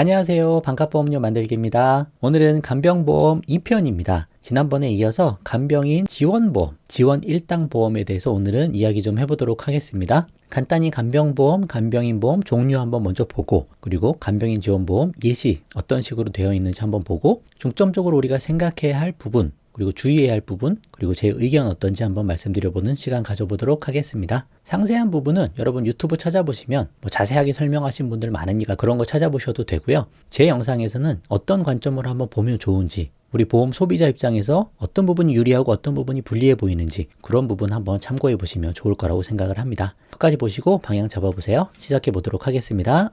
안녕하세요. 반값보험료 만들기입니다. 오늘은 간병보험 2편입니다. 지난번에 이어서 간병인 지원보험, 지원 1당 보험에 대해서 오늘은 이야기 좀 해보도록 하겠습니다. 간단히 간병보험, 간병인보험 종류 한번 먼저 보고, 그리고 간병인 지원보험 예시 어떤 식으로 되어 있는지 한번 보고, 중점적으로 우리가 생각해야 할 부분, 그리고 주의해야 할 부분, 그리고 제 의견 어떤지 한번 말씀드려보는 시간 가져보도록 하겠습니다. 상세한 부분은 여러분 유튜브 찾아보시면 자세하게 설명하신 분들 많으니까 그런 거 찾아보셔도 되고요. 제 영상에서는 어떤 관점으로 한번 보면 좋은지, 우리 보험 소비자 입장에서 어떤 부분이 유리하고 어떤 부분이 불리해 보이는지 그런 부분 한번 참고해 보시면 좋을 거라고 생각을 합니다. 끝까지 보시고 방향 잡아보세요. 시작해 보도록 하겠습니다.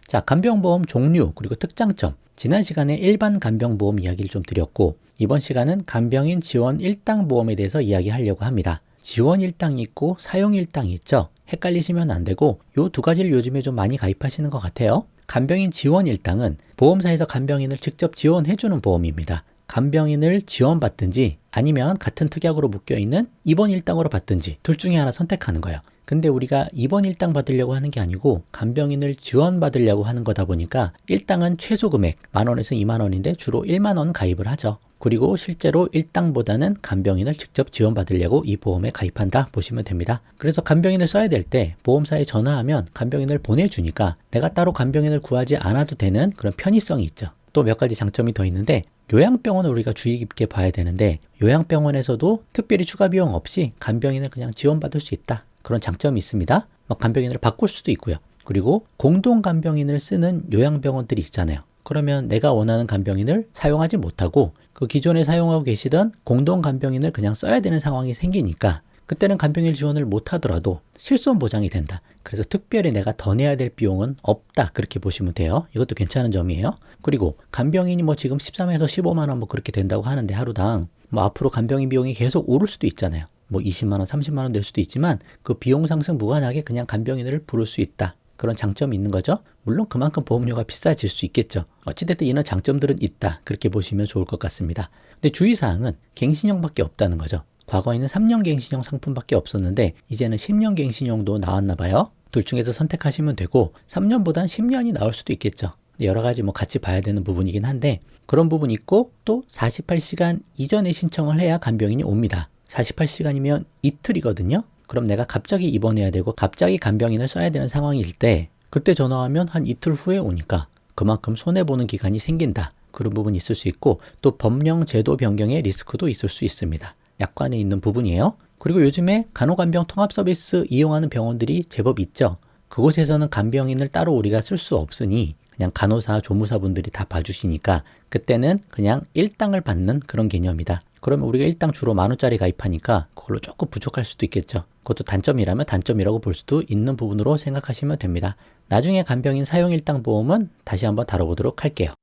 자, 간병보험 종류 그리고 특장점. 지난 시간에 일반 간병보험 이야기를 좀 드렸고, 이번 시간은 간병인 지원 1당 보험에 대해서 이야기하려고 합니다. 지원 1당이 있고 사용 1당이 있죠. 헷갈리시면 안 되고 요 두 가지를 요즘에 좀 많이 가입하시는 것 같아요. 간병인 지원 1당은 보험사에서 간병인을 직접 지원해주는 보험입니다. 간병인을 지원받든지 아니면 같은 특약으로 묶여있는 입원 1당으로 받든지 둘 중에 하나 선택하는 거예요. 근데 우리가 입원 1당 받으려고 하는 게 아니고 간병인을 지원받으려고 하는 거다 보니까 1당은 최소 금액 10,000원에서 20,000원인데 주로 10,000원 가입을 하죠. 그리고 실제로 1당보다는 간병인을 직접 지원받으려고 이 보험에 가입한다 보시면 됩니다. 그래서 간병인을 써야 될 때 보험사에 전화하면 간병인을 보내주니까 내가 따로 간병인을 구하지 않아도 되는 그런 편의성이 있죠. 또 몇 가지 장점이 더 있는데, 요양병원을 우리가 주의 깊게 봐야 되는데 요양병원에서도 특별히 추가 비용 없이 간병인을 그냥 지원받을 수 있다. 그런 장점이 있습니다. 간병인을 바꿀 수도 있고요. 그리고 공동 간병인을 쓰는 요양병원들이 있잖아요. 그러면 내가 원하는 간병인을 사용하지 못하고 그 기존에 사용하고 계시던 공동 간병인을 그냥 써야 되는 상황이 생기니까 그때는 간병인 지원을 못 하더라도 실손 보장이 된다. 그래서 특별히 내가 더 내야 될 비용은 없다. 그렇게 보시면 돼요. 이것도 괜찮은 점이에요. 그리고 간병인이 지금 13에서 15만 원 그렇게 된다고 하는데 하루당 앞으로 간병인 비용이 계속 오를 수도 있잖아요. 20만 원, 30만 원 될 수도 있지만 그 비용 상승 무관하게 그냥 간병인을 부를 수 있다. 그런 장점이 있는 거죠. 물론 그만큼 보험료가 비싸질 수 있겠죠. 어찌됐든 이런 장점들은 있다. 그렇게 보시면 좋을 것 같습니다. 근데 주의사항은 갱신형밖에 없다는 거죠. 과거에는 3년 갱신형 상품밖에 없었는데 이제는 10년 갱신형도 나왔나 봐요. 둘 중에서 선택하시면 되고 3년보단 10년이 나올 수도 있겠죠. 여러 가지 같이 봐야 되는 부분이긴 한데 그런 부분이 있고, 또 48시간 이전에 신청을 해야 간병인이 옵니다. 48시간이면 이틀이거든요. 그럼 내가 갑자기 입원해야 되고 갑자기 간병인을 써야 되는 상황일 때 그때 전화하면 한 이틀 후에 오니까 그만큼 손해보는 기간이 생긴다. 그런 부분이 있을 수 있고, 또 법령 제도 변경의 리스크도 있을 수 있습니다. 약관에 있는 부분이에요. 그리고 요즘에 간호간병 통합 서비스 이용하는 병원들이 제법 있죠. 그곳에서는 간병인을 따로 우리가 쓸 수 없으니 그냥 간호사, 조무사분들이 다 봐주시니까 그때는 그냥 1당을 받는 그런 개념이다. 그러면 우리가 1당 주로 10,000원짜리 가입하니까 그걸로 조금 부족할 수도 있겠죠. 그것도 단점이라면 단점이라고 볼 수도 있는 부분으로 생각하시면 됩니다. 나중에 간병인 사용 1당 보험은 다시 한번 다뤄보도록 할게요.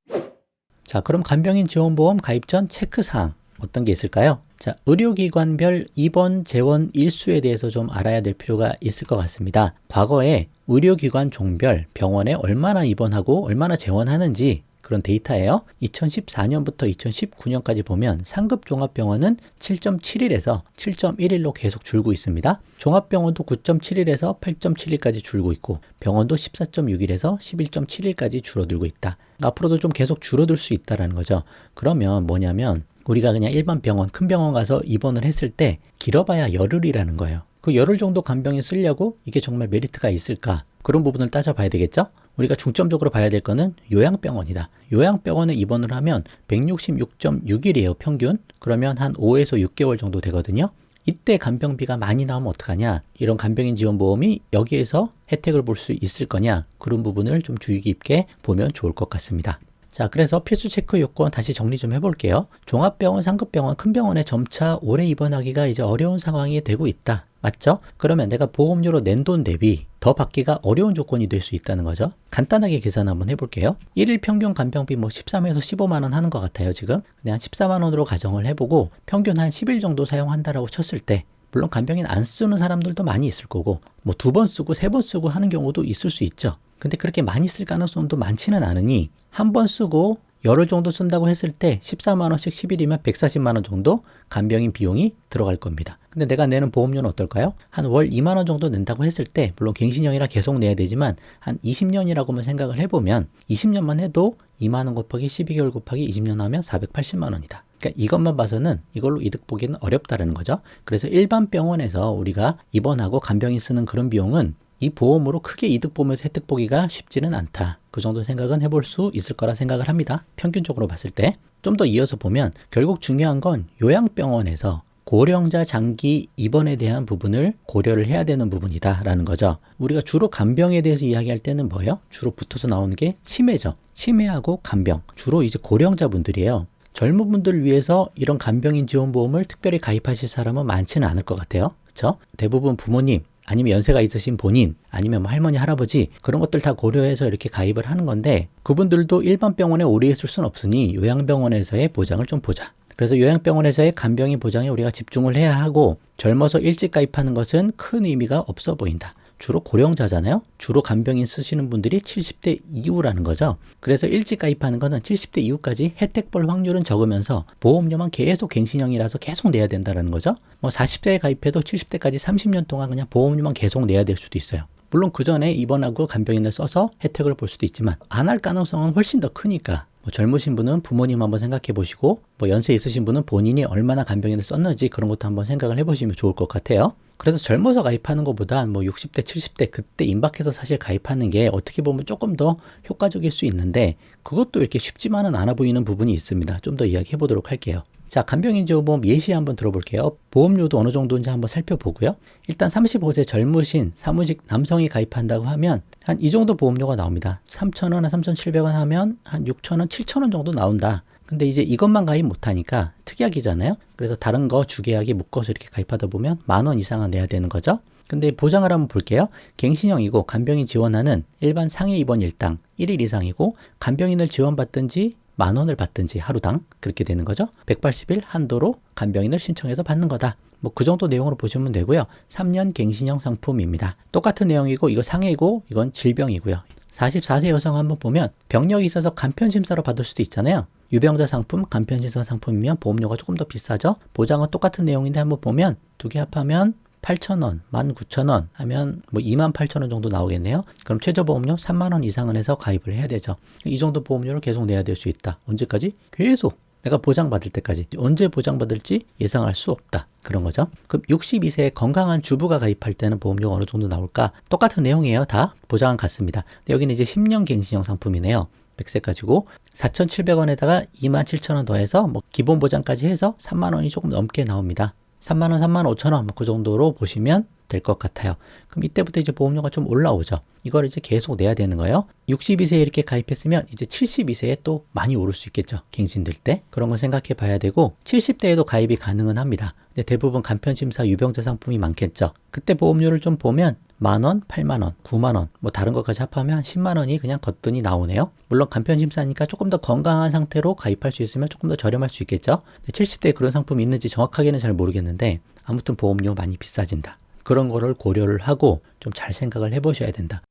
자, 그럼 간병인 지원보험 가입 전 체크사항 어떤 게 있을까요? 자, 의료기관별 입원, 재원 일수에 대해서 좀 알아야 될 필요가 있을 것 같습니다. 과거에 의료기관 종별 병원에 얼마나 입원하고 얼마나 재원하는지 그런 데이터예요. 2014년부터 2019년까지 보면 상급 종합병원은 7.7일에서 7.1일로 계속 줄고 있습니다. 종합병원도 9.7일에서 8.7일까지 줄고 있고 병원도 14.6일에서 11.7일까지 줄어들고 있다. 앞으로도 좀 계속 줄어들 수 있다는 거죠. 그러면 뭐냐면 우리가 그냥 일반 병원, 큰 병원 가서 입원을 했을 때 길어봐야 열흘이라는 거예요. 그 열흘 정도 간병인 쓰려고 이게 정말 메리트가 있을까? 그런 부분을 따져봐야 되겠죠? 우리가 중점적으로 봐야 될 거는 요양병원이다. 요양병원에 입원을 하면 166.6일이에요, 평균. 그러면 한 5에서 6개월 정도 되거든요. 이때 간병비가 많이 나오면 어떡하냐? 이런 간병인 지원보험이 여기에서 혜택을 볼 수 있을 거냐? 그런 부분을 좀 주의 깊게 보면 좋을 것 같습니다. 자, 그래서 필수 체크 요건 다시 정리 좀 해볼게요. 종합병원, 상급병원, 큰 병원에 점차 오래 입원하기가 이제 어려운 상황이 되고 있다. 맞죠? 그러면 내가 보험료로 낸 돈 대비 더 받기가 어려운 조건이 될 수 있다는 거죠. 간단하게 계산 한번 해볼게요. 1일 평균 간병비 13에서 15만 원 하는 것 같아요, 지금. 그냥 한 14만 원으로 가정을 해보고 평균 한 10일 정도 사용한다라고 쳤을 때 물론 간병인 안 쓰는 사람들도 많이 있을 거고 2번 쓰고 3번 쓰고 하는 경우도 있을 수 있죠. 근데 그렇게 많이 쓸 가능성도 많지는 않으니 한 번 쓰고 열흘 정도 쓴다고 했을 때 14만 원씩 10일이면 140만 원 정도 간병인 비용이 들어갈 겁니다. 근데 내가 내는 보험료는 어떨까요? 한 월 2만 원 정도 낸다고 했을 때 물론 갱신형이라 계속 내야 되지만 한 20년이라고만 생각을 해보면 20년만 해도 2만 원 곱하기 12개월 곱하기 20년 하면 480만 원이다. 그러니까 이것만 봐서는 이걸로 이득 보기는 어렵다는 거죠. 그래서 일반 병원에서 우리가 입원하고 간병인 쓰는 그런 비용은 이 보험으로 크게 이득 보면서 혜택 보기가 쉽지는 않다. 그 정도 생각은 해볼 수 있을 거라 생각을 합니다. 평균적으로 봤을 때. 좀 더 이어서 보면 결국 중요한 건 요양병원에서 고령자 장기 입원에 대한 부분을 고려를 해야 되는 부분이다라는 거죠. 우리가 주로 간병에 대해서 이야기할 때는 뭐예요? 주로 붙어서 나오는 게 치매죠. 치매하고 간병. 주로 이제 고령자분들이에요. 젊은 분들을 위해서 이런 간병인 지원보험을 특별히 가입하실 사람은 많지는 않을 것 같아요. 그렇죠? 대부분 부모님 아니면 연세가 있으신 본인 아니면 뭐 할머니 할아버지 그런 것들 다 고려해서 이렇게 가입을 하는 건데 그분들도 일반 병원에 오래 있을 수는 없으니 요양병원에서의 보장을 좀 보자. 그래서 요양병원에서의 간병인 보장에 우리가 집중을 해야 하고 젊어서 일찍 가입하는 것은 큰 의미가 없어 보인다. 주로 고령자잖아요. 주로 간병인 쓰시는 분들이 70대 이후라는 거죠. 그래서 일찍 가입하는 거는 70대 이후까지 혜택 볼 확률은 적으면서 보험료만 계속 갱신형이라서 계속 내야 된다는 거죠. 뭐 40대에 가입해도 70대까지 30년 동안 그냥 보험료만 계속 내야 될 수도 있어요. 물론 그 전에 입원하고 간병인을 써서 혜택을 볼 수도 있지만 안 할 가능성은 훨씬 더 크니까 뭐 젊으신 분은 부모님 한번 생각해 보시고 뭐 연세 있으신 분은 본인이 얼마나 간병인을 썼는지 그런 것도 한번 생각을 해보시면 좋을 것 같아요. 그래서 젊어서 가입하는 것보다 뭐 60대, 70대 그때 임박해서 사실 가입하는 게 어떻게 보면 조금 더 효과적일 수 있는데 그것도 이렇게 쉽지만은 않아 보이는 부분이 있습니다. 좀 더 이야기해 보도록 할게요. 자, 간병인 지원보험 예시 한번 들어볼게요. 보험료도 어느 정도인지 한번 살펴보고요. 일단 35세 젊으신 사무직 남성이 가입한다고 하면 한 이 정도 보험료가 나옵니다. 3,000원, 3,700원 하면 한 6,000원, 7,000원 정도 나온다. 근데 이제 이것만 가입 못하니까 특약이잖아요. 그래서 다른 거 주계약에 묶어서 이렇게 가입하다 보면 10,000원 이상은 내야 되는 거죠. 근데 보장을 한번 볼게요. 갱신형이고 간병인 지원하는 일반 상해 입원 일당 1일 이상이고 간병인을 지원받든지 10,000원을 받든지 하루당 그렇게 되는 거죠. 180일 한도로 간병인을 신청해서 받는 거다. 뭐 그 정도 내용으로 보시면 되고요. 3년 갱신형 상품입니다. 똑같은 내용이고 이거 상해고 이건 질병이고요. 44세 여성 한번 보면 병력이 있어서 간편심사로 받을 수도 있잖아요. 유병자 상품, 간편심사 상품이면 보험료가 조금 더 비싸죠. 보장은 똑같은 내용인데 한번 보면 두 개 합하면 8,000원, 19,000원 하면 뭐 28,000원 정도 나오겠네요. 그럼 최저보험료 30,000원 이상은 해서 가입을 해야 되죠. 이 정도 보험료를 계속 내야 될 수 있다. 언제까지? 계속 내가 보장받을 때까지. 언제 보장받을지 예상할 수 없다. 그런 거죠. 그럼 62세 건강한 주부가 가입할 때는 보험료가 어느 정도 나올까? 똑같은 내용이에요. 다 보장은 같습니다. 근데 여기는 이제 10년 갱신형 상품이네요. 100세 가지고 4,700원에다가 27,000원 더해서 뭐 기본 보장까지 해서 30,000원이 조금 넘게 나옵니다. 30,000원, 35,000원 그 정도로 보시면 될 것 같아요. 그럼 이때부터 이제 보험료가 좀 올라오죠. 이걸 이제 계속 내야 되는 거예요. 62세에 이렇게 가입했으면 이제 72세에 또 많이 오를 수 있겠죠. 갱신될 때. 그런 걸 생각해 봐야 되고 70대에도 가입이 가능은 합니다. 근데 대부분 간편심사 유병자 상품이 많겠죠. 그때 보험료를 좀 보면 10,000원, 80,000원, 90,000원 뭐 다른 것까지 합하면 100,000원이 그냥 거뜬히 나오네요. 물론 간편심사니까 조금 더 건강한 상태로 가입할 수 있으면 조금 더 저렴할 수 있겠죠. 70대에 그런 상품이 있는지 정확하게는 잘 모르겠는데 아무튼 보험료 많이 비싸진다. 그런 거를 고려를 하고 좀 잘 생각을 해보셔야 된다.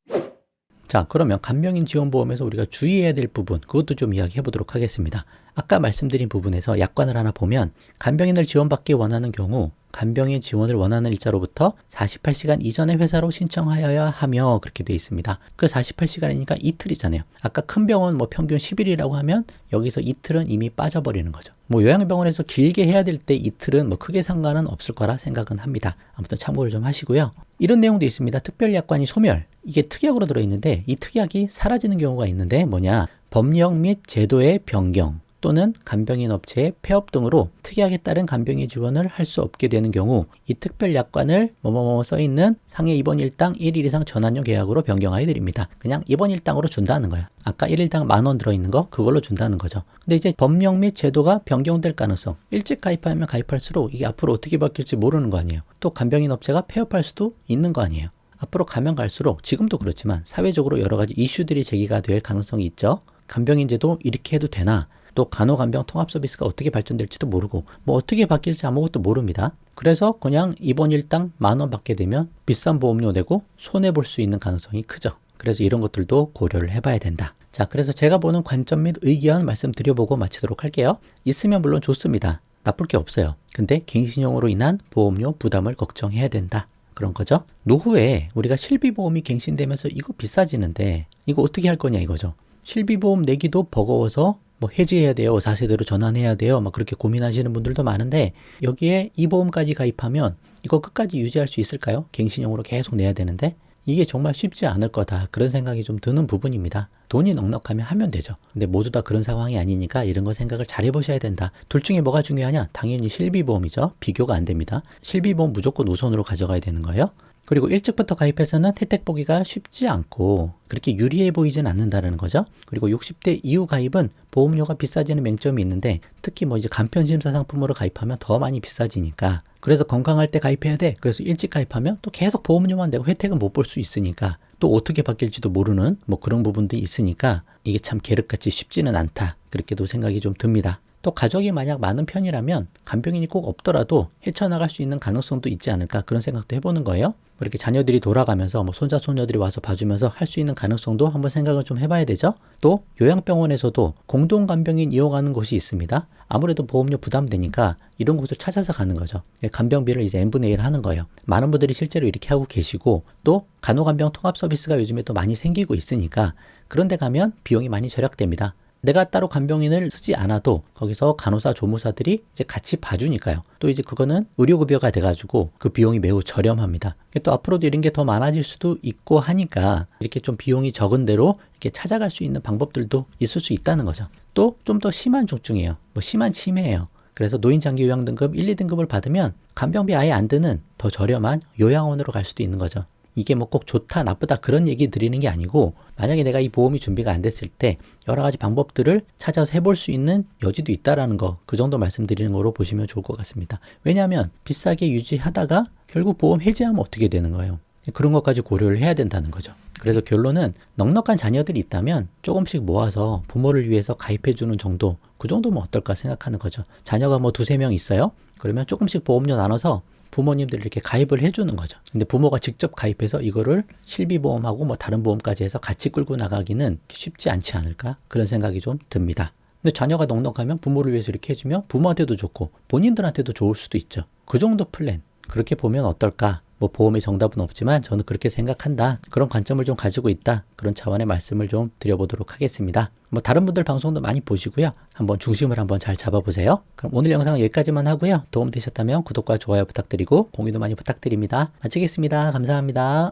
자, 그러면 간병인 지원보험에서 우리가 주의해야 될 부분 그것도 좀 이야기해 보도록 하겠습니다. 아까 말씀드린 부분에서 약관을 하나 보면 간병인을 지원받기 원하는 경우 간병인 지원을 원하는 일자로부터 48시간 이전에 회사로 신청하여야 하며 그렇게 되어 있습니다. 그 48시간이니까 이틀이잖아요. 아까 큰 병원 뭐 평균 10일이라고 하면 여기서 이틀은 이미 빠져버리는 거죠. 뭐 요양병원에서 길게 해야 될 때 이틀은 뭐 크게 상관은 없을 거라 생각은 합니다. 아무튼 참고를 좀 하시고요. 이런 내용도 있습니다. 특별약관이 소멸. 이게 특약으로 들어있는데 이 특약이 사라지는 경우가 있는데 뭐냐? 법령 및 제도의 변경 또는 간병인 업체의 폐업 등으로 특약에 따른 간병인 지원을 할 수 없게 되는 경우 이 특별약관을 뭐뭐뭐 써있는 상해 입원 일당 1일 이상 전환료 계약으로 변경하여 드립니다. 그냥 입원 일당으로 준다는 거예요. 아까 1일당 10,000원 들어있는 거 그걸로 준다는 거죠. 근데 이제 법령 및 제도가 변경될 가능성 일찍 가입하면 가입할수록 이게 앞으로 어떻게 바뀔지 모르는 거 아니에요. 또 간병인 업체가 폐업할 수도 있는 거 아니에요. 앞으로 가면 갈수록 지금도 그렇지만 사회적으로 여러 가지 이슈들이 제기가 될 가능성이 있죠. 간병인제도 이렇게 해도 되나? 또 간호간병 통합 서비스가 어떻게 발전될지도 모르고 뭐 어떻게 바뀔지 아무것도 모릅니다. 그래서 그냥 입원 일당 10,000원 받게 되면 비싼 보험료 내고 손해볼 수 있는 가능성이 크죠. 그래서 이런 것들도 고려를 해봐야 된다. 자, 그래서 제가 보는 관점 및 의견 말씀드려보고 마치도록 할게요. 있으면 물론 좋습니다. 나쁠 게 없어요. 근데 갱신형으로 인한 보험료 부담을 걱정해야 된다. 그런 거죠. 노후에 우리가 실비보험이 갱신되면서 이거 비싸지는데 이거 어떻게 할 거냐 이거죠. 실비보험 내기도 버거워서 뭐 해지해야 돼요. 4세대로 전환해야 돼요. 막 그렇게 고민하시는 분들도 많은데 여기에 이 보험까지 가입하면 이거 끝까지 유지할 수 있을까요? 갱신형으로 계속 내야 되는데 이게 정말 쉽지 않을 거다. 그런 생각이 좀 드는 부분입니다. 돈이 넉넉하면 하면 되죠. 근데 모두 다 그런 상황이 아니니까 이런 거 생각을 잘 해보셔야 된다. 둘 중에 뭐가 중요하냐? 당연히 실비보험이죠. 비교가 안 됩니다. 실비보험 무조건 우선으로 가져가야 되는 거예요. 그리고 일찍부터 가입해서는 혜택 보기가 쉽지 않고 그렇게 유리해 보이진 않는다는 거죠. 그리고 60대 이후 가입은 보험료가 비싸지는 맹점이 있는데 특히 뭐 이제 간편심사 상품으로 가입하면 더 많이 비싸지니까 그래서 건강할 때 가입해야 돼. 그래서 일찍 가입하면 또 계속 보험료만 내고 혜택은 못 볼 수 있으니까 또 어떻게 바뀔지도 모르는 뭐 그런 부분도 있으니까 이게 참 계륵같이 쉽지는 않다. 그렇게도 생각이 좀 듭니다. 또 가족이 만약 많은 편이라면 간병인이 꼭 없더라도 헤쳐나갈 수 있는 가능성도 있지 않을까 그런 생각도 해보는 거예요. 이렇게 자녀들이 돌아가면서 뭐 손자 손녀들이 와서 봐주면서 할 수 있는 가능성도 한번 생각을 좀 해봐야 되죠. 또 요양병원에서도 공동 간병인 이용하는 곳이 있습니다. 아무래도 보험료 부담되니까 이런 곳을 찾아서 가는 거죠. 간병비를 이제 n분의 1 하는 거예요. 많은 분들이 실제로 이렇게 하고 계시고 또 간호간병 통합 서비스가 요즘에 또 많이 생기고 있으니까 그런 데 가면 비용이 많이 절약됩니다. 내가 따로 간병인을 쓰지 않아도 거기서 간호사, 조무사들이 이제 같이 봐주니까요. 또 이제 그거는 의료급여가 돼가지고 그 비용이 매우 저렴합니다. 또 앞으로도 이런 게 더 많아질 수도 있고 하니까 이렇게 좀 비용이 적은 대로 이렇게 찾아갈 수 있는 방법들도 있을 수 있다는 거죠. 또 좀 더 심한 중증이에요. 뭐 심한 치매예요. 그래서 노인장기요양 등급 1, 2등급을 받으면 간병비 아예 안 드는 더 저렴한 요양원으로 갈 수도 있는 거죠. 이게 뭐 꼭 좋다 나쁘다 그런 얘기 드리는 게 아니고 만약에 내가 이 보험이 준비가 안 됐을 때 여러 가지 방법들을 찾아서 해볼 수 있는 여지도 있다라는 거 그 정도 말씀드리는 거로 보시면 좋을 것 같습니다. 왜냐하면 비싸게 유지하다가 결국 보험 해지하면 어떻게 되는 거예요. 그런 것까지 고려를 해야 된다는 거죠. 그래서 결론은 넉넉한 자녀들이 있다면 조금씩 모아서 부모를 위해서 가입해주는 정도 그 정도면 어떨까 생각하는 거죠. 자녀가 뭐 2-3명 있어요. 그러면 조금씩 보험료 나눠서 부모님들이 이렇게 가입을 해주는 거죠. 근데 부모가 직접 가입해서 이거를 실비보험하고 뭐 다른 보험까지 해서 같이 끌고 나가기는 쉽지 않지 않을까 그런 생각이 좀 듭니다. 근데 자녀가 넉넉하면 부모를 위해서 이렇게 해주면 부모한테도 좋고 본인들한테도 좋을 수도 있죠. 그 정도 플랜 그렇게 보면 어떨까? 뭐 보험의 정답은 없지만 저는 그렇게 생각한다. 그런 관점을 좀 가지고 있다. 그런 차원의 말씀을 좀 드려보도록 하겠습니다. 뭐 다른 분들 방송도 많이 보시고요. 한번 중심을 한번 잘 잡아보세요. 그럼 오늘 영상은 여기까지만 하고요. 도움 되셨다면 구독과 좋아요 부탁드리고 공유도 많이 부탁드립니다. 마치겠습니다. 감사합니다.